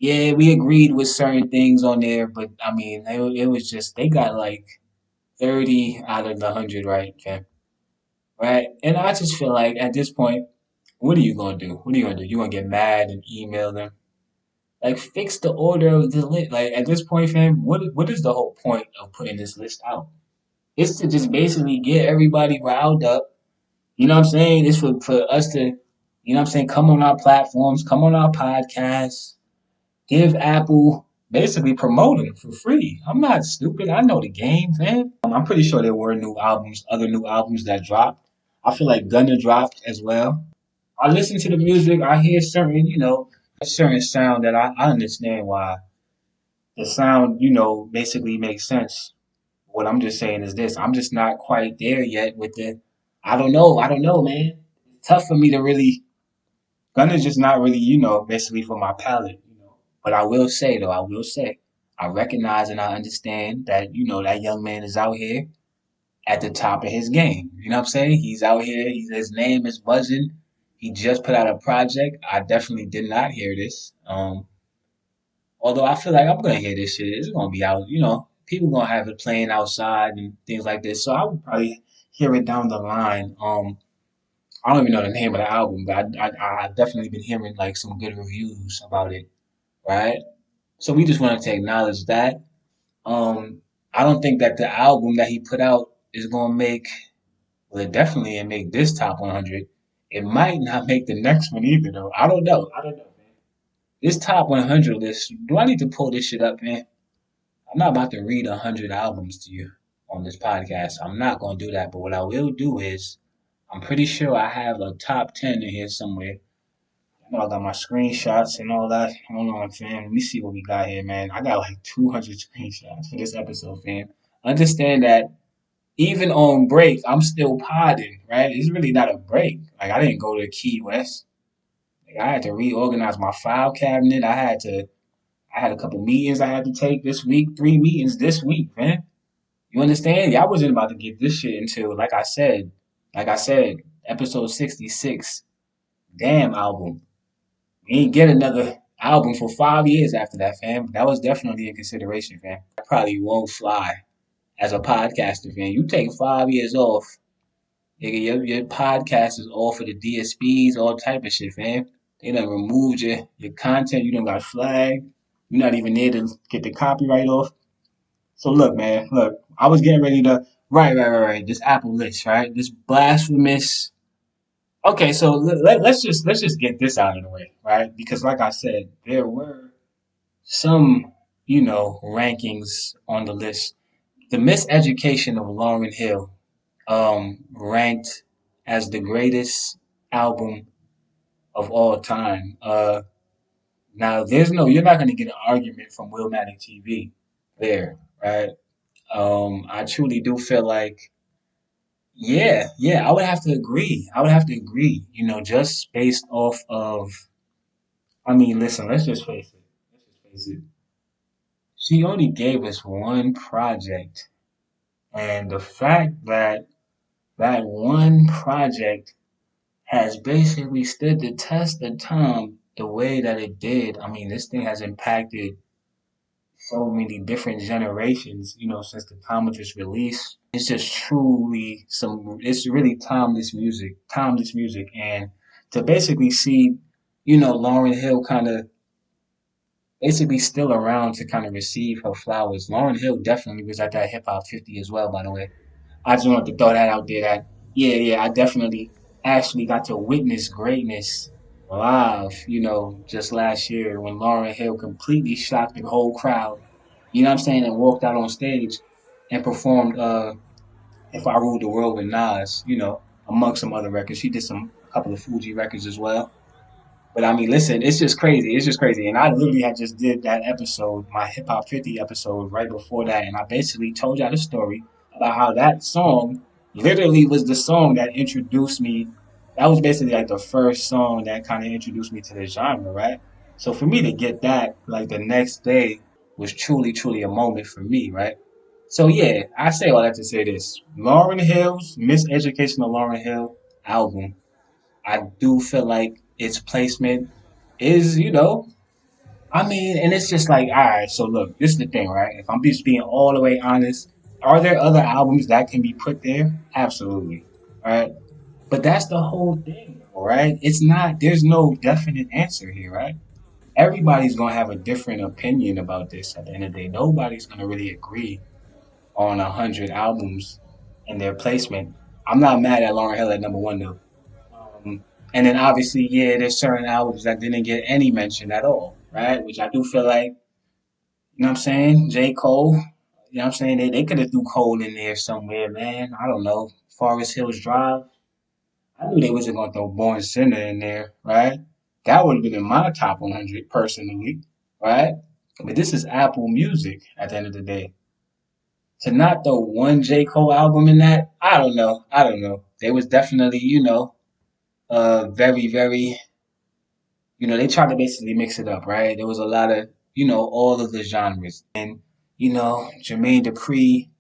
yeah, we agreed with certain things on there, but I mean, it was just they got like 30 out of the 100 right, okay? Right? And I just feel like at this point, what are you gonna do? What are you gonna do? You gonna get mad and email them? Like, fix the order of the list. Like, at this point, fam, what is the whole point of putting this list out? It's to just basically get everybody riled up. You know what I'm saying? It's for us to, you know what I'm saying, come on our platforms, come on our podcasts, give Apple basically promote them for free. I'm not stupid. I know the game, man. I'm pretty sure there were new albums, other new albums that dropped. I feel like Gunna dropped as well. I listen to the music. I hear certain, certain sound that I understand why the sound, basically makes sense. What I'm just saying is this: I'm just not quite there yet with the. I don't know, man. It's tough for me to really. Gunna's just not really, basically for my palate. But I will say though, I will say, I recognize and I understand that that young man is out here at the top of his game. You know what I'm saying? He's out here. His name is buzzing. He just put out a project. I definitely did not hear this. Although I feel like I'm gonna hear this shit. It's gonna be out. People gonna have it playing outside and things like this. So I would probably hear it down the line. I don't even know the name of the album, but I've definitely been hearing like some good reviews about it, right? So we just wanted to acknowledge that. Um, I don't think that the album that he put out is gonna make. Well, it definitely didn't make this top 100. It might not make the next one either, though. I don't know. I don't know, man. This top 100 list. Do I need to pull this shit up, man? I'm not about to read 100 albums to you on this podcast. I'm not gonna do that. But what I will do is, I'm pretty sure I have a top 10 in here somewhere. I know I got my screenshots and all that. Hold on, fam. Let me see what we got here, man. I got like 200 screenshots for this episode, fam. Understand that even on break, I'm still podding, right? It's really not a break. Like, I didn't go to Key West. Like, I had to reorganize my file cabinet. I had a couple meetings I had to take this week, 3 meetings this week, man. You understand? Y'all wasn't about to get this shit until, like I said, episode 66, damn album. We ain't get another album for 5 years after that, fam. That was definitely a consideration, fam. That probably won't fly as a podcaster, fam. You take 5 years off, nigga, your podcast is all for the DSPs, all type of shit, fam. They done removed your content. You done got flagged. You're not even there to get the copyright off. So look, man, look. I was getting ready to right. This Apple list, right? This blasphemous. Okay, so let's just get this out of the way, right? Because like I said, there were some rankings on the list. The Miseducation of Lauryn Hill ranked as the greatest album of all time. Now you're not going to get an argument from Willmatic TV there, right? I truly do feel like, yeah, I would have to agree. I would have to agree, just based off of, I mean, listen, let's just face it. Let's just face it. She only gave us one project, and the fact that that one project has basically stood the test of time the way that it did. I mean, this thing has impacted so many different generations, since the time of its release. It's just truly it's really timeless music. And to basically see, Lauryn Hill kind of basically still around to kind of receive her flowers. Lauryn Hill definitely was at that hip hop 50 as well, by the way. I just wanted to throw that out there that, yeah, I definitely actually got to witness greatness live, just last year when Lauryn Hill completely shocked the whole crowd, you know what I'm saying, and walked out on stage and performed If I Ruled the World with Nas, amongst some other records. She did a couple of Fuji records as well. But I mean, listen, it's just crazy. It's just crazy. And I literally had just did that episode, my Hip Hop 50 episode right before that. And I basically told y'all the story about how that song literally was the song that introduced me. That was basically like the first song that kind of introduced me to the genre, right? So for me to get that like the next day was truly, truly a moment for me, right? So yeah, I say all that to say this. Lauryn Hill's Miseducation of Lauryn Hill album, I do feel like its placement is, I mean, and it's just like, all right, so look, this is the thing, right? If I'm just being all the way honest, are there other albums that can be put there? Absolutely. Right? But that's the whole thing, though, right? It's not, there's no definite answer here, right? Everybody's going to have a different opinion about this at the end of the day. Nobody's going to really agree on 100 albums and their placement. I'm not mad at Lauryn Hill at number one, though. And then obviously, yeah, there's certain albums that didn't get any mention at all, right? Which I do feel like, you know what I'm saying? J. Cole, you know what I'm saying? They could have threw Cole in there somewhere, man. I don't know. Forest Hills Drive. I knew they wasn't going to throw Born Sinner in there, right? That would have been in my top 100 personally, right? But this is Apple Music at the end of the day. To not throw one J. Cole album in that, I don't know. I don't know. They was definitely, very, very, they tried to basically mix it up, right? There was a lot of, all of the genres. And, Jermaine Dupri,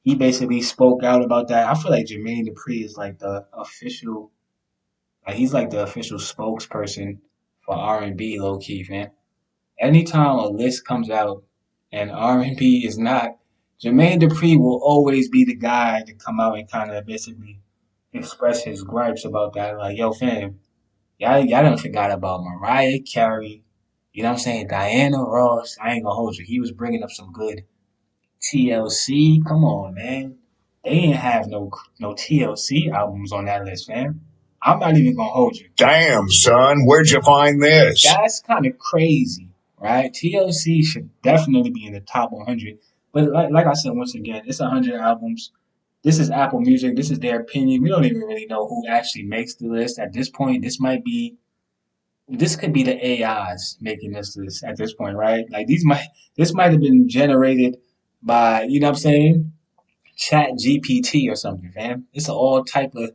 he basically spoke out about that. I feel like Jermaine Dupri is like the official, like he's like the official spokesperson for R&B, low key, man. Anytime a list comes out and R&B is not, Jermaine Dupri will always be the guy to come out and kind of basically express his gripes about that. Like, yo, fam, y'all done forgot about Mariah Carey. You know what I'm saying? Diana Ross. I ain't gonna hold you. He was bringing up some good TLC. Come on, man. They ain't have no TLC albums on that list, man. I'm not even gonna hold you. Damn, son, where'd you find this? That's kind of crazy, right? TLC should definitely be in the top 100. But like I said, once again, it's 100 albums. This is Apple Music. This is their opinion. We don't even really know who actually makes the list at this point. This could be the AIs making this list at this point, right? Like this might have been generated by, you know what I'm saying, Chat GPT or something, fam. It's all type of,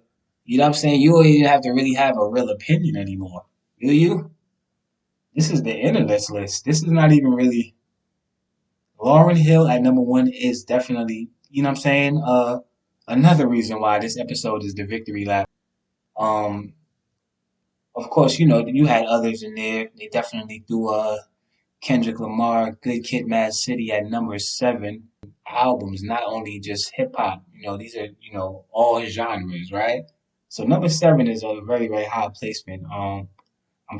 you know what I'm saying? You don't even have to really have a real opinion anymore. Do you? This is the internet's list. This is not even really Lauryn Hill at number one is definitely, you know what I'm saying? Another reason why this episode is the victory lap. Um, of course, you had others in there. They definitely threw Kendrick Lamar, Good Kid, Mad City at number seven. Albums, not only just hip hop. These are all genres, right? So number seven is a very very high placement. I'm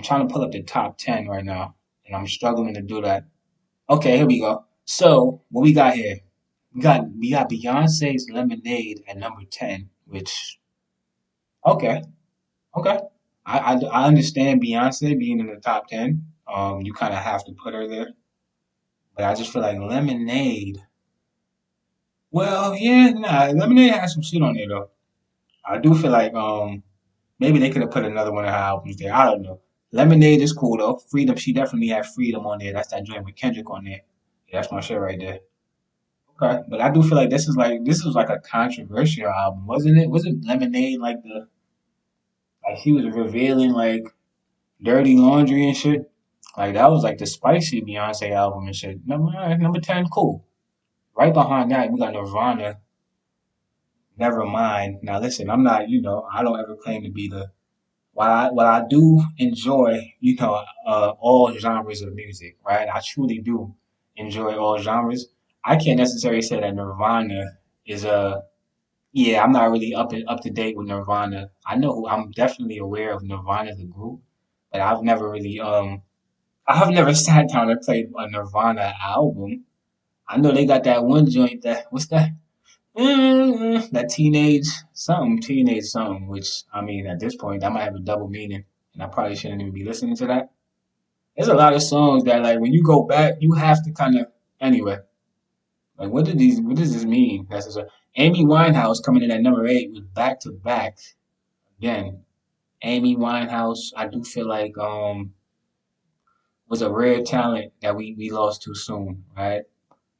trying to pull up the top 10 right now, and I'm struggling to do that. Okay, here we go. So what we got here? We got Beyonce's Lemonade at number 10, which okay, okay. I understand Beyonce being in the top 10. You kind of have to put her there, but I just feel like Lemonade. Well, yeah, nah, Lemonade has some shit on there though. I do feel like maybe they could have put another one of her albums there. I don't know. Lemonade is cool though. Freedom, she definitely had Freedom on there. That's that joint with Kendrick on there. Yeah, that's my shit right there. Okay, but I do feel like this was like a controversial album, wasn't it? Wasn't Lemonade like like he was revealing like dirty laundry and shit? Like that was like the spicy Beyonce album and shit. Number 10, cool. Right behind that, we got Nirvana. Never mind. Now listen, I'm not, I don't ever claim to be the while I do enjoy, all genres of music, right? I truly do enjoy all genres. I can't necessarily say that Nirvana is a yeah, I'm not really up to date with Nirvana. I'm definitely aware of Nirvana the group, but I have never sat down and played a Nirvana album. I know they got that one joint that what's that? That teenage something, which I mean, at this point, that might have a double meaning, and I probably shouldn't even be listening to that. There's a lot of songs that, like, when you go back, you have to kind of, anyway, like, what does this mean? Amy Winehouse coming in at number eight with back to back again. Amy Winehouse, I do feel like, was a rare talent that we lost too soon, right?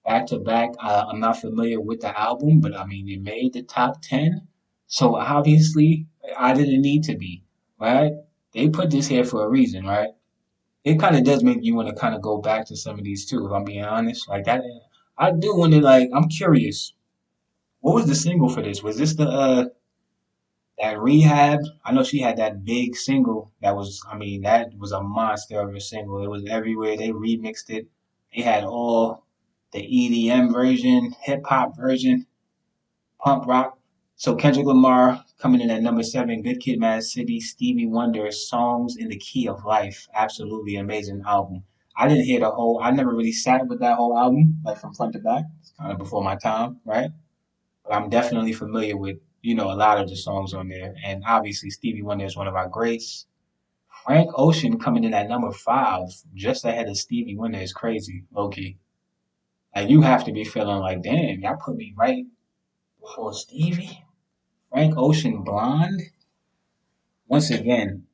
Back to back. I'm not familiar with the album, but I mean, it made the top 10. So obviously, I didn't need to be, right? They put this here for a reason, right? It kind of does make you want to kind of go back to some of these too, if I'm being honest. Like that, I do want to, like, I'm curious. What was the single for this? Was this the That Rehab, I know she had that big single that was, I mean, that was a monster of a single. It was everywhere. They remixed it. They had all the EDM version, hip hop version, punk rock. So Kendrick Lamar coming in at number seven, Good Kid, Mad City, Stevie Wonder, Songs in the Key of Life. Absolutely amazing album. I didn't hear the whole, I never really sat with that whole album, like from front to back. It's kind of before my time, right? But I'm definitely familiar with, a lot of the songs on there. And obviously Stevie Wonder is one of our greats. Frank Ocean coming in at number five, just ahead of Stevie Wonder is crazy, okay. Like you have to be feeling like, damn, y'all put me right before Stevie. Frank Ocean Blonde. Once again,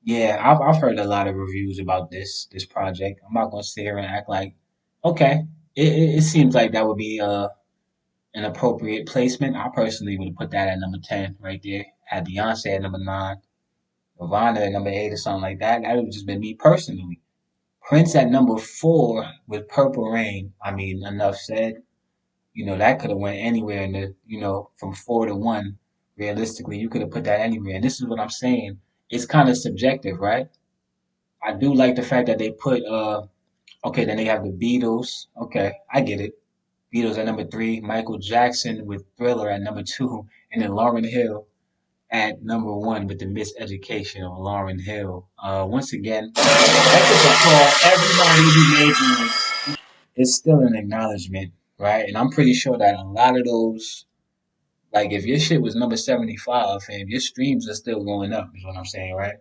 yeah, I've heard a lot of reviews about this project. I'm not gonna sit here and act like, okay, it seems like that would be an appropriate placement. I personally would have put that at number 10 right there. Had Beyonce at number nine, Nirvana at number eight or something like that. That would have just been me personally. Prince at number four with Purple Rain. I mean, enough said. That could have went anywhere in the, from four to one. Realistically, you could have put that anywhere. And this is what I'm saying. It's kind of subjective, right? I do like the fact that they put okay, then they have the Beatles. Okay, I get it. Beatles at number three, Michael Jackson with Thriller at number two, and then Lauryn Hill at number one with the Miseducation of Lauryn Hill. Once again, that's just for everybody who made music. It's still an acknowledgement, right? And I'm pretty sure that a lot of those, like if your shit was number 75, fam, your streams are still going up, is what I'm saying, right?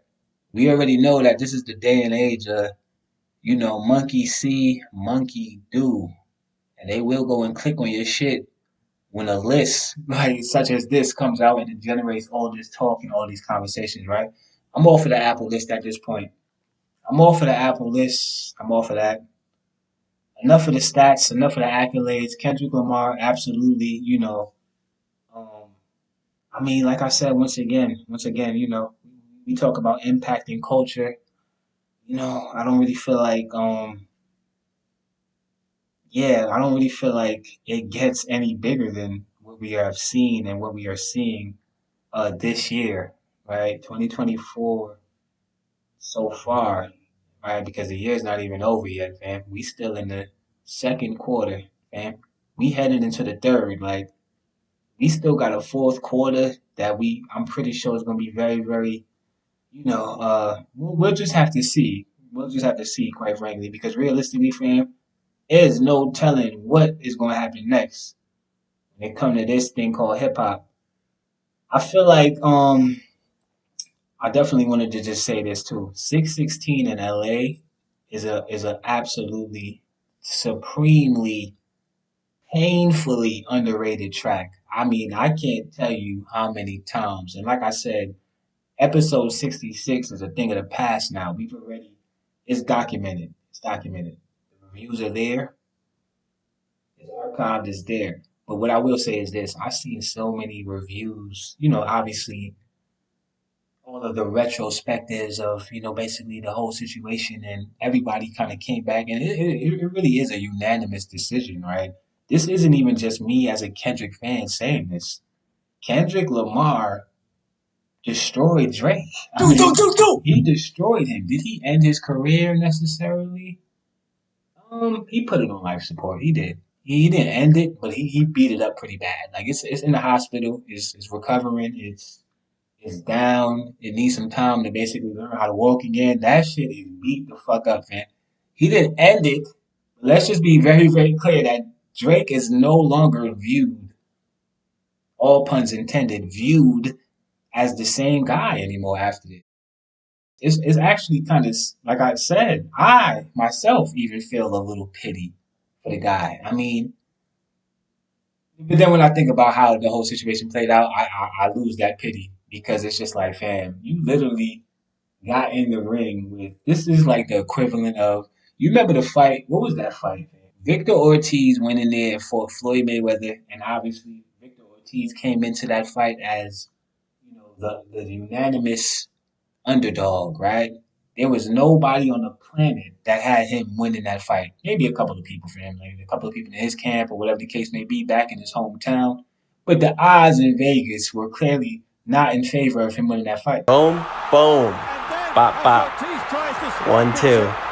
We already know that this is the day and age of, monkey see, monkey do. And they will go and click on your shit when a list like such as this comes out and it generates all this talk and all these conversations, right? I'm all for the Apple list at this point. I'm all for the Apple list. I'm all for that. Enough of the stats, enough of the accolades. Kendrick Lamar, absolutely, um, I mean, like I said, once again, we talk about impacting culture. I don't really feel like, yeah, I don't really feel like it gets any bigger than what we have seen and what we are seeing this year, right? 2024 so far, right? Because the year's not even over yet, fam. We still in the second quarter, fam. We headed into the third. Like we still got a fourth quarter that I'm pretty sure is gonna be very, very, we'll just have to see. We'll just have to see, quite frankly, because realistically, fam, there's no telling what is gonna happen next when it comes to this thing called hip hop. I feel like I definitely wanted to just say this too. 616 in LA is a absolutely supremely painfully underrated track. I mean, I can't tell you how many times. And like I said, episode 66 is a thing of the past now. It's documented. It's documented. The reviews are there. It's archived. It's there. But what I will say is this: I've seen so many reviews. Obviously all of the retrospectives of basically the whole situation, and everybody kind of came back, and it really is a unanimous decision, right? This isn't even just me as a Kendrick fan saying this. Kendrick Lamar destroyed Drake. I mean, he destroyed him. Did he end his career necessarily? He put it on life support. He did. He didn't end it, but he beat it up pretty bad. Like it's in the hospital. It's recovering. It's down. It needs some time to basically learn how to walk again. That shit is beat the fuck up, man. He didn't end it. Let's just be very, very clear that Drake is no longer viewed, all puns intended, viewed as the same guy anymore after this. It's actually kind of, like I said, I myself even feel a little pity for the guy. I mean, but then when I think about how the whole situation played out, I lose that pity because it's just like, fam, you literally got in the ring with this is like the equivalent of you remember the fight? What was that fight? Victor Ortiz went in there and fought Floyd Mayweather, and obviously Victor Ortiz came into that fight as the unanimous underdog, right? There was nobody on the planet that had him winning that fight. Maybe a couple of people for him, like a couple of people in his camp or whatever the case may be back in his hometown. but the odds in Vegas were clearly not in favor of him winning that fight. Boom, boom. Bop, bop. 1-2.